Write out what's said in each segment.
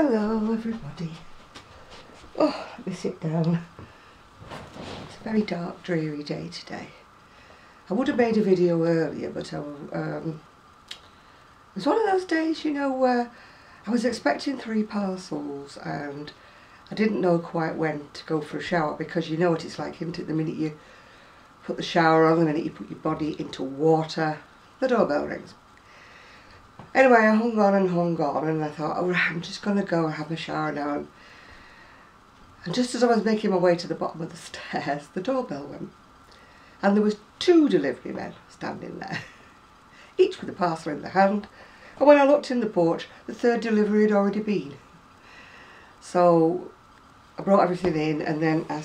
Hello everybody. Oh, let me sit down. It's a very dark, dreary day today. I would have made a video earlier, but it was one of those days, you know, where I was expecting 3 parcels and I didn't know quite when to go for a shower, because you know what it's like, isn't it? The minute you put the shower on, the minute you put your body into water, the doorbell rings. Anyway, I hung on and I thought, oh, I'm just going to go and have a shower now. And just as I was making my way to the bottom of the stairs, the doorbell went. And there was 2 delivery men standing there, each with a parcel in their hand. And when I looked in the porch, the 3rd delivery had already been. So I brought everything in, and then I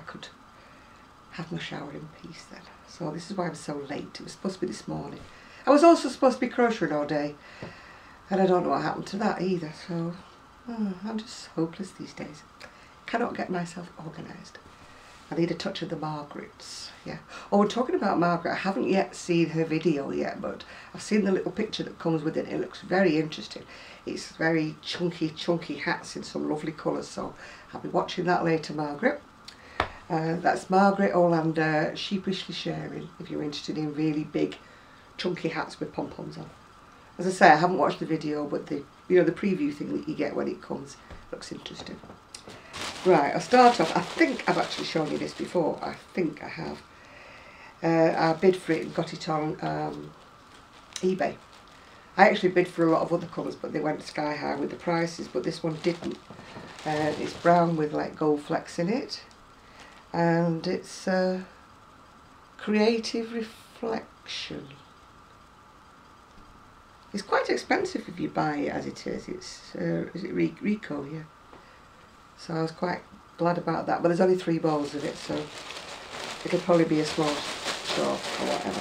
could have my shower in peace then. So this is why I'm so late. It was supposed to be this morning. I was also supposed to be crocheting all day, and I don't know what happened to that either, so I'm just hopeless these days. Cannot get myself organised. I need a touch of the Margarets, yeah. Oh, we're talking about Margaret. I haven't yet seen her video yet, but I've seen the little picture that comes with it. It looks very interesting. It's very chunky hats in some lovely colours, so I'll be watching that later, Margaret. That's Margaret Olander sheepishly sharing, if you're interested in really big chunky hats with pom-poms on. As I say, I haven't watched the video, but the preview thing that you get when it comes looks interesting. Right, I'll start off. I think I've actually shown you this before. I think I have. I bid for it and got it on eBay. I actually bid for a lot of other colours, but they went sky high with the prices, but this one didn't. It's brown with like gold flecks in it, and it's Creative Reflection. It's quite expensive if you buy it as it is. It's is it Rico? Yeah. So I was quite glad about that. But there's only 3 bowls of it, so it'll probably be a small shop or whatever.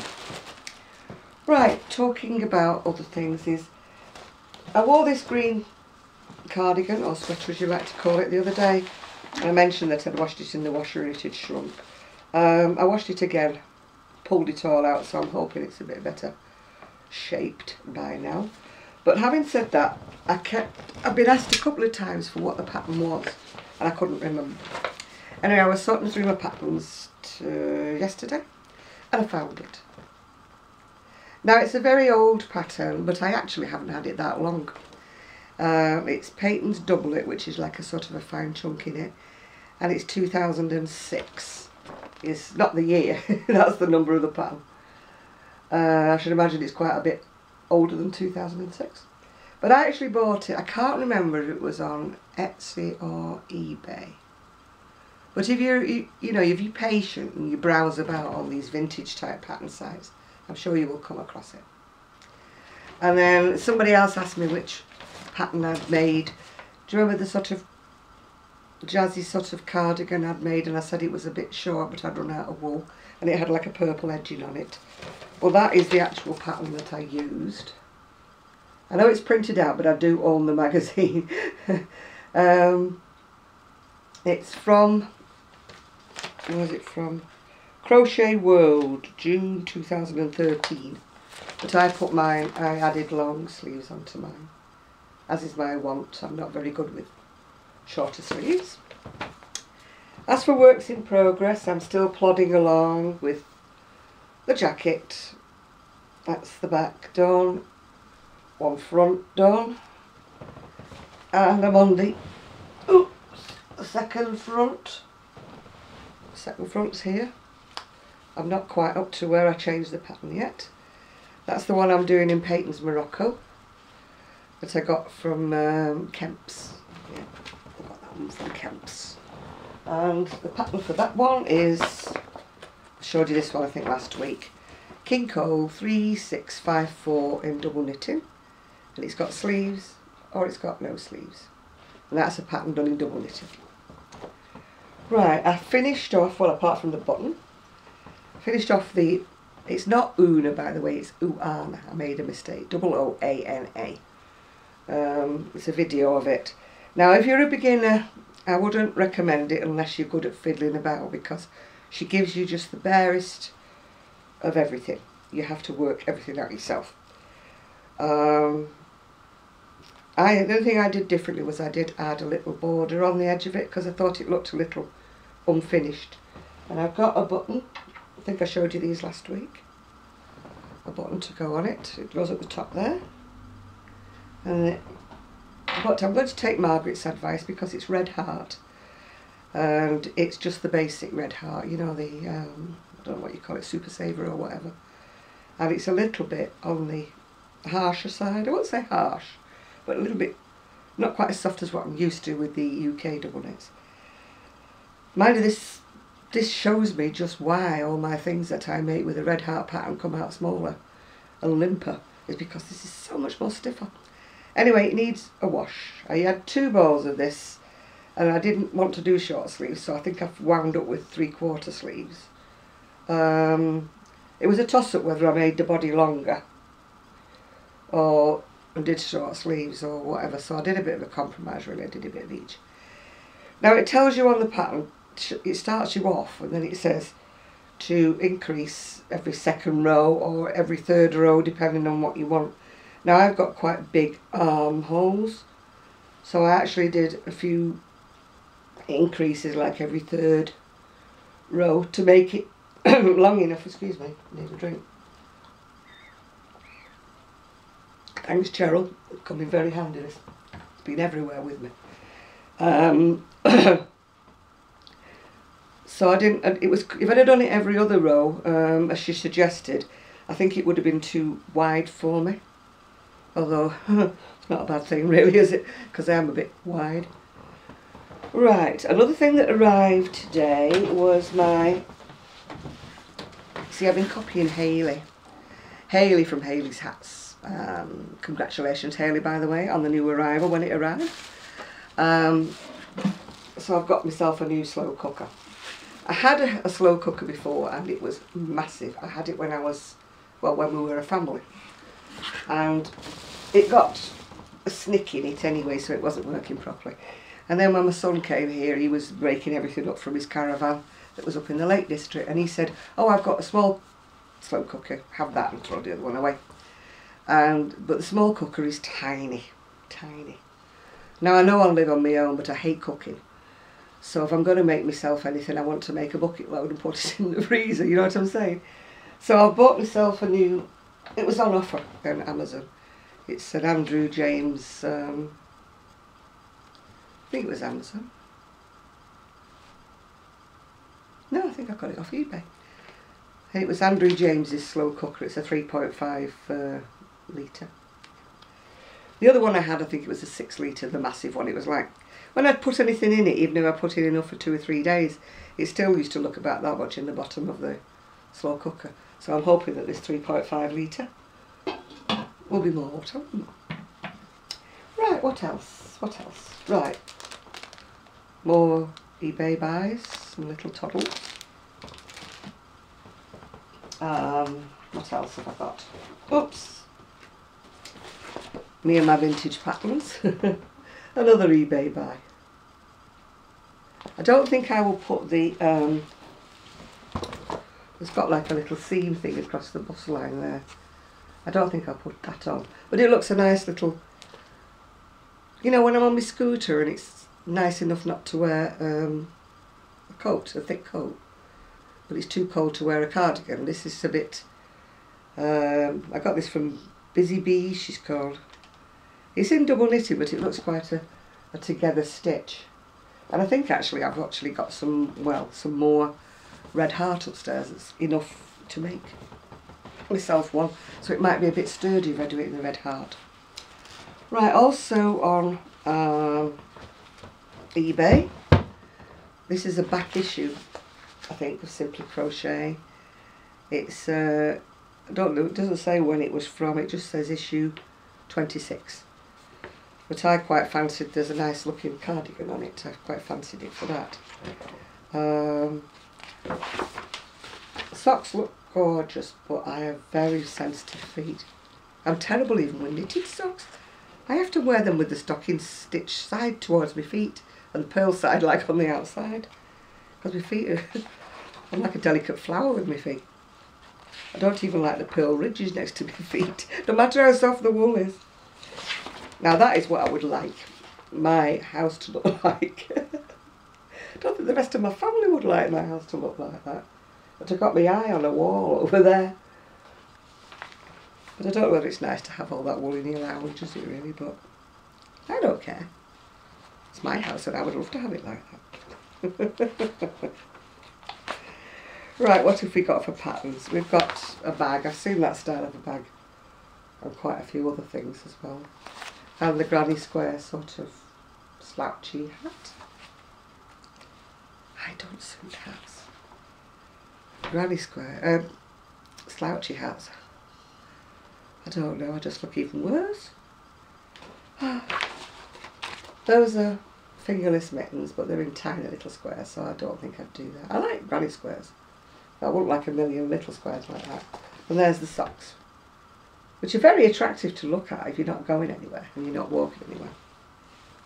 Right, talking about other things is, I wore this green cardigan, or sweater as you like to call it, the other day. And I mentioned that I'd washed it in the washer and it had shrunk. I washed it again, pulled it all out, so I'm hoping it's a bit better shaped by now. But having said that, I've been asked a couple of times for what the pattern was, and I couldn't remember. Anyway, I was sorting through my patterns yesterday, and I found it. Now, it's a very old pattern, but I actually haven't had it that long. It's Peyton's Double It, which is like a sort of a fine chunk in it, and it's 2006. It's not the year, that's the number of the pattern. I should imagine it's quite a bit older than 2006. But I actually bought it, I can't remember if it was on Etsy or eBay. But if if you're patient and you browse about on these vintage type pattern sites, I'm sure you will come across it. And then somebody else asked me which pattern I'd made. Do you remember the sort of jazzy sort of cardigan I'd made, and I said it was a bit short but I'd run out of wool and it had like a purple edging on it. Well, that is the actual pattern that I used. I know it's printed out, but I do own the magazine. It's from, where is it from? Crochet World, June 2013. But I added long sleeves onto mine, as is my wont. I'm not very good with shorter sleeves. As for works in progress, I'm still plodding along with the jacket. That's the back done, one front done, and I'm on the second front. Second front's here. I'm not quite up to where I changed the pattern yet. That's the one I'm doing in Peyton's Morocco that I got from Kemps. Yeah, I got that one from Kemps. And the pattern for that one is, I showed you this one I think last week, Kinko 3654 in double knitting, and it's got sleeves or it's got no sleeves, and that's a pattern done in double knitting. Right, I finished off, well, apart from the button, I finished off the, it's not Una by the way, it's Uana. I made a mistake, O-O-A-N-A. It's a video of it. Now if you're a beginner, I wouldn't recommend it unless you're good at fiddling about, because she gives you just the barest of everything. You have to work everything out yourself. The only thing I did differently was I did add a little border on the edge of it because I thought it looked a little unfinished. And I've got a button, I think I showed you these last week, a button to go on it. It goes at the top there. But I'm going to take Margaret's advice because it's red heart, and it's just the basic red heart, you know, the, I don't know what you call it, super saver or whatever. And it's a little bit on the harsher side. I won't say harsh, but a little bit, not quite as soft as what I'm used to with the UK double knits. Mind you, this shows me just why all my things that I make with a red heart pattern come out smaller and limper, is because this is so much more stiffer. Anyway, it needs a wash. I had 2 balls of this, and I didn't want to do short sleeves, so I think I've wound up with 3/4 sleeves. It was a toss-up whether I made the body longer or did short sleeves or whatever, so I did a bit of a compromise really. I did a bit of each. Now it tells you on the pattern, it starts you off and then it says to increase every 2nd row or every 3rd row depending on what you want. Now I've got quite big armholes, so I actually did a few increases like every 3rd row to make it long enough. Excuse me, I need a drink. Thanks Cheryl, it's coming very handy, this. It's been everywhere with me. So I didn't, it was, if I'd have done it every other row, as she suggested, I think it would have been too wide for me. Although, it's not a bad thing really, is it? Because I am a bit wide. Right, another thing that arrived today was my, see I've been copying Hayley. Hayley from Hayley's Hats. Congratulations Hayley, by the way, on the new arrival when it arrived. So I've got myself a new slow cooker. I had a slow cooker before and it was massive. I had it when I was, well, when we were a family. And it got a snick in it anyway, so it wasn't working properly. And then when my son came here, he was breaking everything up from his caravan that was up in the Lake District, and he said, oh, I've got a small slow cooker, have that, and throw the other one away. But the small cooker is tiny, tiny. Now I know I live on my own, but I hate cooking. So if I'm going to make myself anything, I want to make a bucket load and put it in the freezer, you know what I'm saying? So I bought myself a new, it was on offer on Amazon. It's an Andrew James, I think it was Amazon. No, I think I got it off eBay. It was Andrew James's slow cooker. It's a 3.5 litre. The other one I had, I think it was a 6 litre, the massive one. It was like, when I'd put anything in it, even if I put in enough for 2 or 3 days, it still used to look about that much in the bottom of the slow cooker. So I'm hoping that this 3.5 litre will be more. What I want. Right, what else? What else? Right. More eBay buys, some little toddles. What else have I got? Oops. Me and my vintage patterns. Another eBay buy. I don't think I will put the, it's got like a little seam thing across the bust line there. I don't think I'll put that on. But it looks a nice little, you know, when I'm on my scooter and it's nice enough not to wear a coat, a thick coat. But it's too cold to wear a cardigan. This is a bit, I got this from Busy Bee, she's called. It's in double knitting, but it looks quite a together stitch. And I think actually I've actually got some, well, some more red heart upstairs. It's enough to make myself one. So it might be a bit sturdy if I do it in the red heart. Right, also on eBay, this is a back issue, I think, of Simply Crochet. It's, I don't know, it doesn't say when it was from, it just says issue 26. But I quite fancied, there's a nice looking cardigan on it, I quite fancied it for that. Socks look gorgeous, but I have very sensitive feet. I'm terrible even with knitted socks. I have to wear them with the stocking stitch side towards my feet and the pearl side like on the outside. Because my feet are, I'm like a delicate flower with my feet. I don't even like the pearl ridges next to my feet, no matter how soft the wool is. Now that is what I would like my house to look like. I don't think the rest of my family would like my house to look like that. But I've got my eye on a wall over there. But I don't know whether it's nice to have all that wool in your lounge, is it really? But I don't care. It's my house and I would love to have it like that. Right, what have we got for patterns? We've got a bag. I've seen that style of a bag. And quite a few other things as well. And the granny square sort of slouchy hat. I don't suit hats. Granny square, slouchy hats. I don't know, I just look even worse. Those are fingerless mittens, but they're in tiny little squares, so I don't think I'd do that. I like granny squares. I wouldn't like a million little squares like that. And there's the socks, which are very attractive to look at if you're not going anywhere and you're not walking anywhere.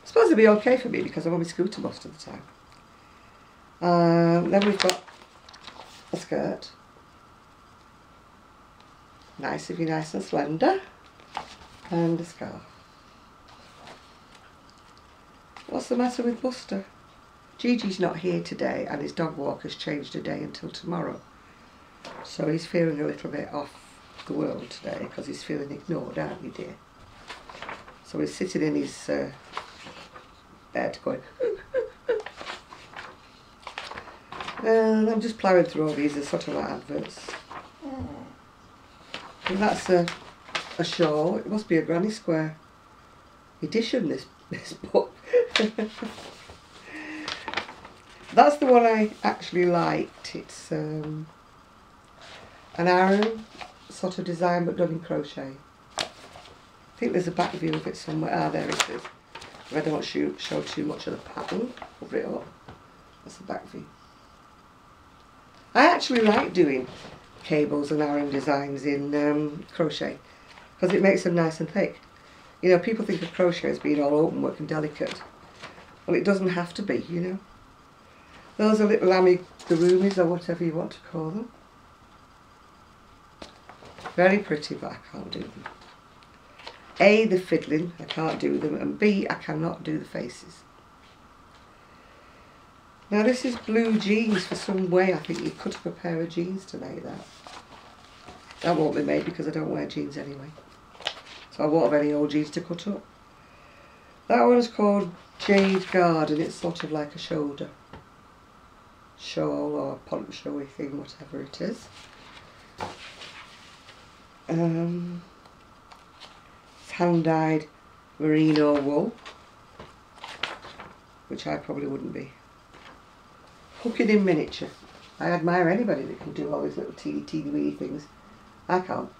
I suppose it'd be okay for me because I'm on my scooter most of the time. Then we've got a skirt. Nice if you're nice and slender. And a scarf. What's the matter with Buster? Gigi's not here today and his dog walker's changed a day until tomorrow. So he's feeling a little bit off the world today because he's feeling ignored, aren't you, dear? So he's sitting in his bed going and I'm just ploughing through all these as sort of like adverts. And that's a shawl. It must be a granny square edition, this book. That's the one I actually liked. It's an arrow sort of design but done in crochet. I think there's a back view of it somewhere. Ah, there it is. If I don't show too much of the pattern, cover it up. That's the back view. I actually like doing cables and arrow designs in crochet because it makes them nice and thick. You know, people think of crochet as being all open work and delicate. Well, it doesn't have to be, you know. Those are little amigurumis or whatever you want to call them. Very pretty, but I can't do them. A, the fiddling, I can't do them, and B, I cannot do the faces. Now this is blue jeans. For some way I think you cut up a pair of jeans to make that. That won't be made because I don't wear jeans anyway. So I won't have any old jeans to cut up. That one's called Jade Garden. It's sort of like a shoulder shawl or poncho-y thing, whatever it is. It's hand-dyed merino wool, which I probably wouldn't be. Hooking in miniature. I admire anybody that can do all these little teeny weeny things. I can't.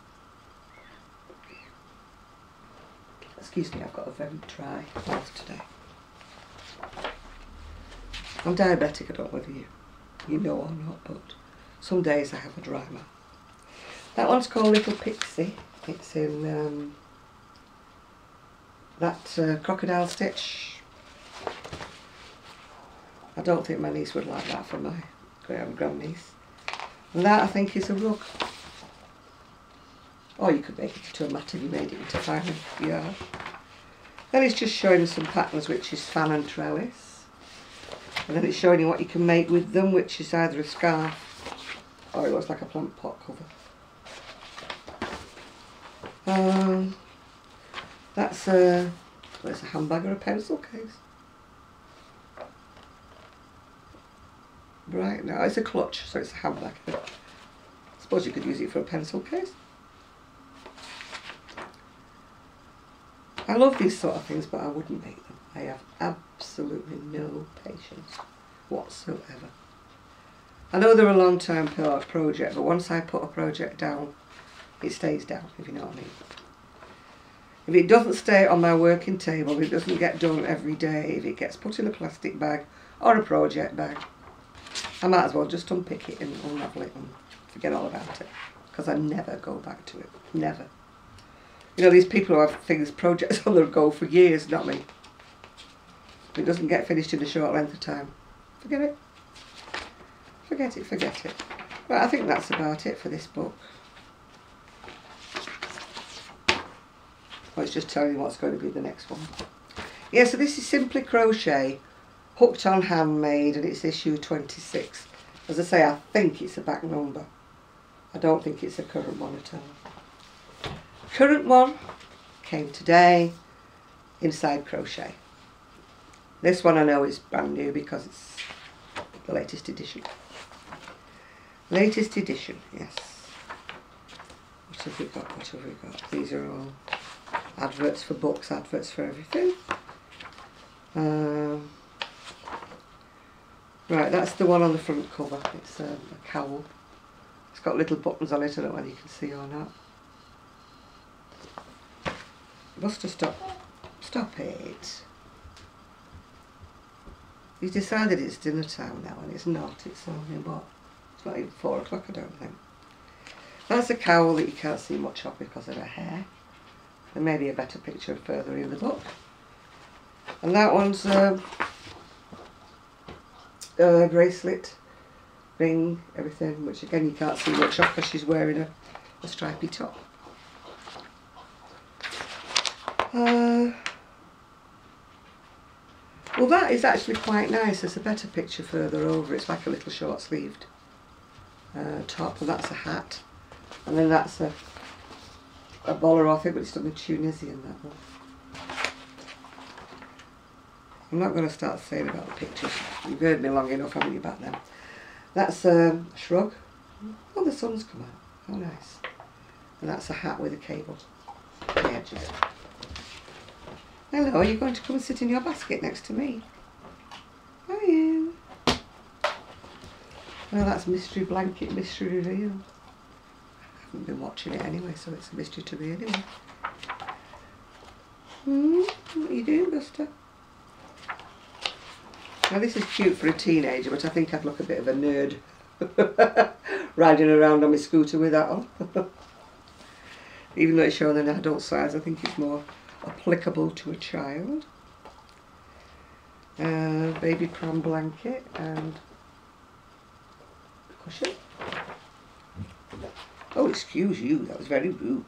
Excuse me, I've got a very dry mouth today. I'm diabetic, I don't know whether you know or not, but some days I have a dry mouth. That one's called Little Pixie. It's in that crocodile stitch. I don't think my niece would like that for my grandniece. And that I think is a rug. Or you could make it into a mat if you made it into fine yarn. Then it's just showing some patterns, which is fan and trellis. And then it's showing you what you can make with them, which is either a scarf or it looks like a plant pot cover. That's a handbag or a pencil case. Right, now it's a clutch, so it's a handbag. I suppose you could use it for a pencil case. I love these sort of things, but I wouldn't make them. I have absolutely no patience whatsoever. I know they're a long-term project, but once I put a project down, it stays down, if you know what I mean. If it doesn't stay on my working table, if it doesn't get done every day, if it gets put in a plastic bag or a project bag, I might as well just unpick it and unravel it and forget all about it, because I never go back to it. Never. You know, these people who have things, projects on the go for years, not me. If it doesn't get finished in a short length of time, forget it. Forget it, forget it. Right, I think that's about it for this book. Well, it's just telling you what's going to be the next one. Yeah, so this is Simply Crochet, Hooked on Handmade, and it's issue 26. As I say, I think it's a back number. I don't think it's a current one at all. Current one came today, Inside Crochet. This one I know is brand new because it's the latest edition. Latest edition, yes. What have we got? What have we got? These are all adverts for books, adverts for everything. Right, that's the one on the front cover. It's a cowl. It's got little buttons on it. I don't know whether you can see or not. Buster, stop. Stop it. He's decided it's dinner time now, and it's not. It's only what? It's not even 4 o'clock, I don't think. That's a cowl that you can't see much of because of her hair. There may be a better picture further in the book. And that one's a bracelet, ring, everything, which again you can't see much of because she's wearing a stripy top. Well, that is actually quite nice. There's a better picture further over. It's like a little short-sleeved top, and that's a hat. And then that's a bolero, I think, but it's done in Tunisian, that one. I'm not going to start saying about the pictures. You've heard me long enough, haven't you, about them? That's a shrug. Oh, the sun's come out. How nice. And that's a hat with a cable on the edge of it. Hello, are you going to come and sit in your basket next to me? Are you? Well, that's Mystery Blanket, Mystery Reveal. I haven't been watching it anyway, so it's a mystery to me anyway. What are you doing, Buster? Now this is cute for a teenager, but I think I'd look a bit of a nerd riding around on my scooter with that on. Even though it's showing an adult size, I think it's more applicable to a child. Baby pram blanket and cushion. Oh, excuse you, that was very rude.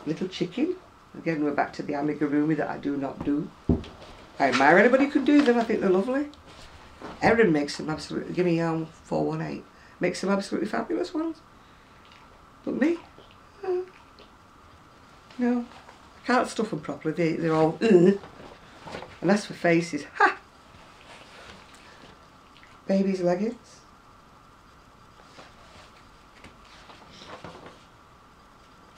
Little chicken. Again, we're back to the Amiga Roomy that I do not do. I admire anybody who can do them. I think they're lovely. Erin makes them absolutely. Give me 418. Makes them absolutely fabulous ones. But me, no, I can't stuff them properly. They're all. And that's for faces. Ha! Baby's leggings.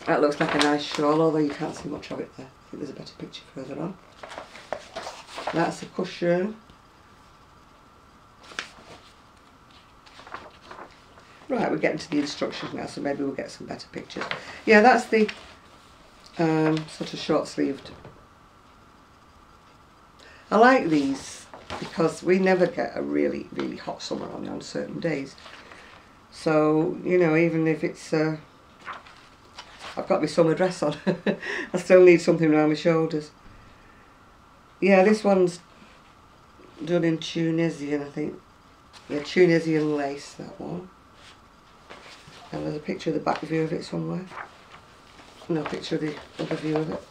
That looks like a nice shawl, although you can't see much of it there. I think there's a better picture further on. That's a cushion. Right, we're getting to the instructions now, so maybe we'll get some better pictures. Yeah, that's the sort of short-sleeved. I like these because we never get a really, really hot summer on certain days. So, you know, even if it's... I've got my summer dress on, I still need something around my shoulders. Yeah, this one's done in Tunisian, I think. Yeah, Tunisian lace, that one. And there's a picture of the back view of it somewhere. No picture of the other view of it.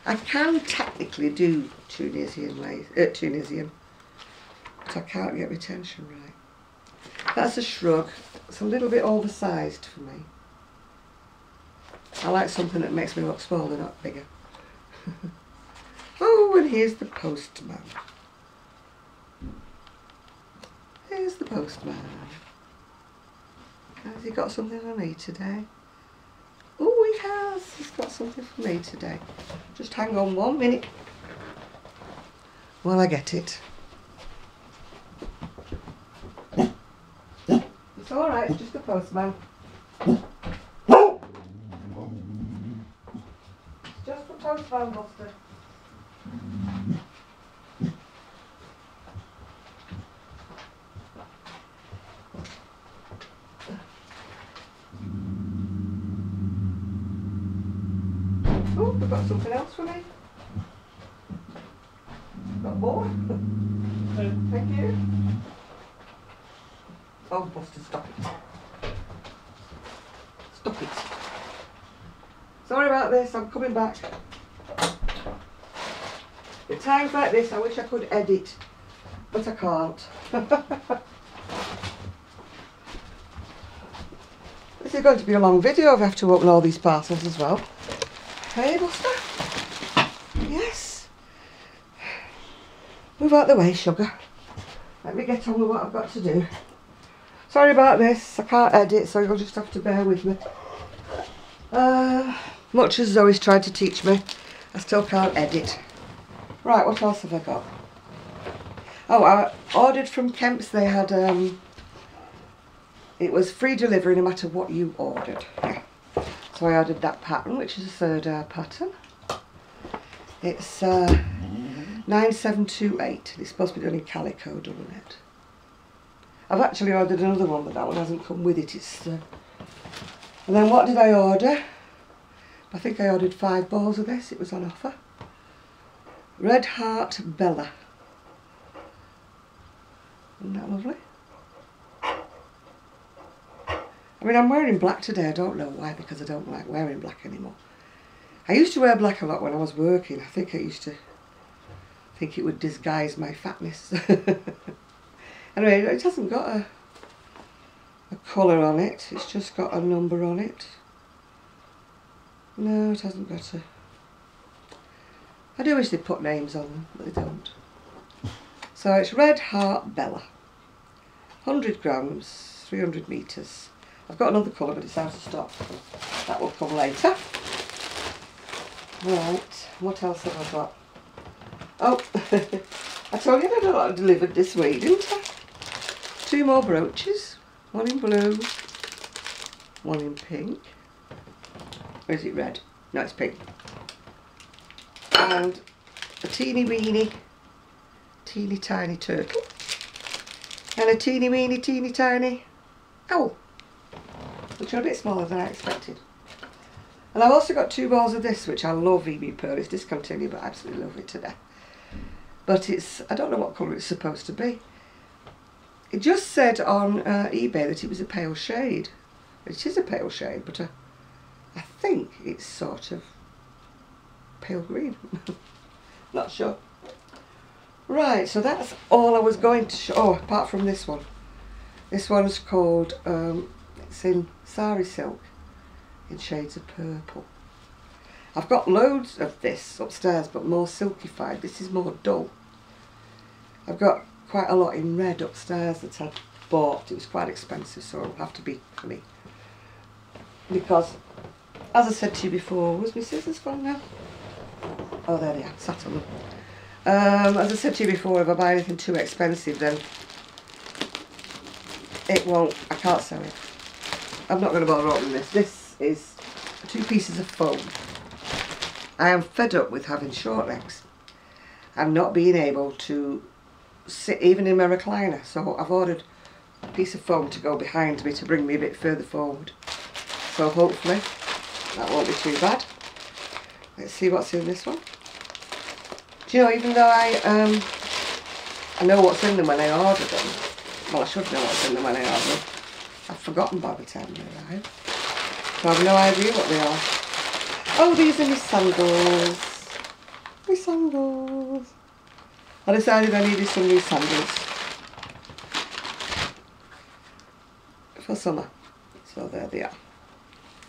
I can technically do Tunisian lace, Tunisian, but I can't get my tension right. That's a shrug. It's a little bit oversized for me. I like something that makes me look smaller, not bigger. Oh, and here's the postman. Here's the postman. Has he got something for me today? Oh, he has. He's got something for me today. Just hang on 1 minute while I get it. It's alright, it's just the postman. Just the postman, Buster. Oh, we've got something else for me. Got more? Thank you. Oh, Buster, stop it. Stop it. Sorry about this, I'm coming back. At times like this I wish I could edit, but I can't. This is going to be a long video if I have to open all these parcels as well. Hey Buster? Yes. Move out the way, sugar. Let me get on with what I've got to do. Sorry about this, I can't edit, so you'll just have to bear with me. Much as Zoe's tried to teach me, I still can't edit. Right, what else have I got? Oh, I ordered from Kemps. They had, it was free delivery no matter what you ordered. So I ordered that pattern, which is a third pattern. It's 9728. It's supposed to be done in calico, doesn't it? I've actually ordered another one, but that one hasn't come with it. It's and then what did I order? I think I ordered 5 balls of this. It was on offer. Red Heart Bella. Isn't that lovely? I mean, I'm wearing black today. I don't know why, because I don't like wearing black anymore. I used to wear black a lot when I was working. I think I used to think it would disguise my fatness. Anyway, it hasn't got a colour on it. It's just got a number on it. No, it hasn't got a... I do wish they'd put names on them, but they don't. So it's Red Heart Bella. 100 grams, 300 metres. I've got another colour, but it's out of stock. That will come later. Right, what else have I got? Oh, I told you I had a lot delivered this week, didn't I? 2 more brooches. One in blue, one in pink. Or is it red? No, it's pink. And a teeny weeny, teeny tiny turtle. And a teeny weeny, teeny tiny owl, which are a bit smaller than I expected. And I've also got 2 balls of this, which I love, EB Pearl. It's discontinued, but I absolutely love it to death. But it's, I don't know what colour it's supposed to be. It just said on eBay that it was a pale shade. It is a pale shade, but I think it's sort of pale green. Not sure. Right, so that's all I was going to show. Oh, apart from this one. This one's called, it's in Sari Silk in shades of purple. I've got loads of this upstairs, but more silkified. This is more dull. I've got quite a lot in red upstairs that I'd bought. It was quite expensive, so it'll have to be for me. Because, as I said to you before, was my scissors gone now? Oh, there they are, sat on them. As I said to you before, if I buy anything too expensive, then it won't, I can't sell it. I'm not going to bother opening this. This is 2 pieces of foam. I am fed up with having short legs and not being able to sit even in my recliner, so I've ordered a piece of foam to go behind me to bring me a bit further forward. So hopefully that won't be too bad. Let's see what's in this one. Do you know, even though I know what's in them when I order them, well, I should know what's in them when I order them, I've forgotten by the time they arrive. So I have no idea what they are. Oh, these are my sandals. My sandals. I decided I needed some new sandals for summer. So there they are.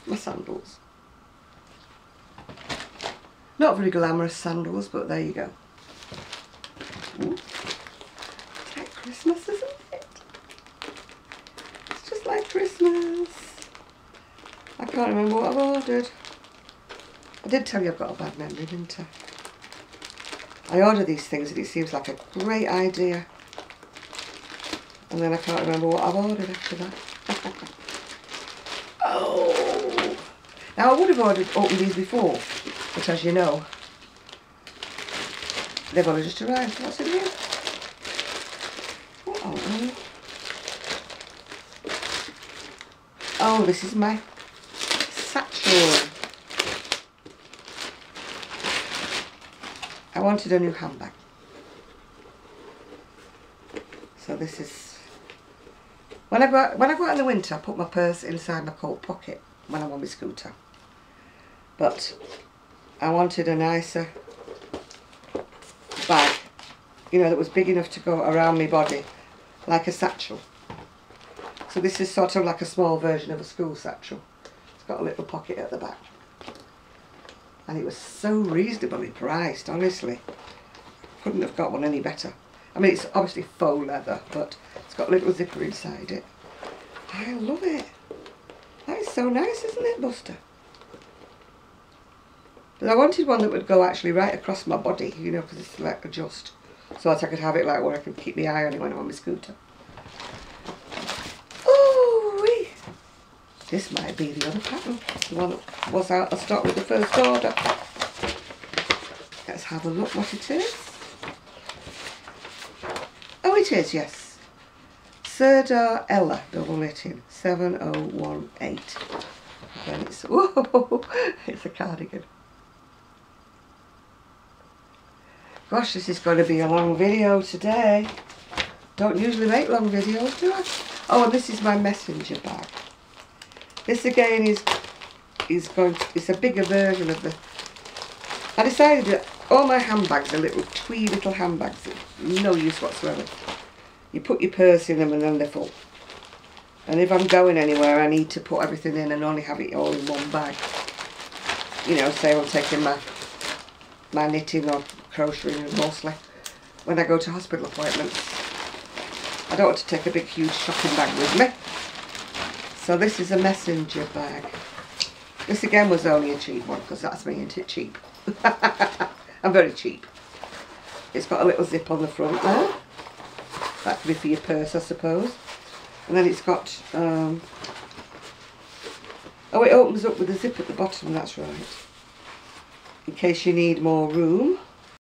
My sandals. Not very glamorous sandals, but there you go. Ooh. It's like Christmas, isn't it? It's just like Christmas. I can't remember what I've ordered. I did tell you I've got a bad memory, didn't I? I order these things and it seems like a great idea. And then I can't remember what I've ordered after that. Oh! Now I would have opened these before, but as you know, they've only just arrived. What's in here? Oh, this is my satchel. I wanted a new handbag. So this is... When I go out in the winter, I put my purse inside my coat pocket when I'm on my scooter. but I wanted a nicer bag, you know, that was big enough to go around my body, like a satchel. So this is sort of like a small version of a school satchel. It's got a little pocket at the back. And it was so reasonably priced, honestly. Couldn't have got one any better. I mean, it's obviously faux leather, but it's got a little zipper inside it. I love it. That is so nice, isn't it, Buster? But I wanted one that would go actually right across my body, you know, because it's like adjust. So that I could have it like where I can keep my eye on it when I'm on my scooter. Oh, this might be the other pattern. The one that was out of stock with the first order. Let's have a look what it is. Oh, it is, yes. Serdar Ella double knitting 7018. And it's, whoa, it's a cardigan. Gosh, this is going to be a long video today. Don't usually make long videos, do I? Oh, and this is my messenger bag. This again is going to, it's a bigger version of the. I decided that all my handbags are little twee little handbags, no use whatsoever. You put your purse in them and then they're full. And if I'm going anywhere, I need to put everything in and only have it all in one bag. You know, say I'm taking my knitting or crocheting mostly when I go to hospital appointments. I don't want to take a big huge shopping bag with me. So this is a messenger bag. This again was only a cheap one because that's me, isn't it? Cheap. I'm very cheap. It's got a little zip on the front there. That could be for your purse, I suppose. And then it's got, oh, it opens up with a zip at the bottom, that's right. In case you need more room.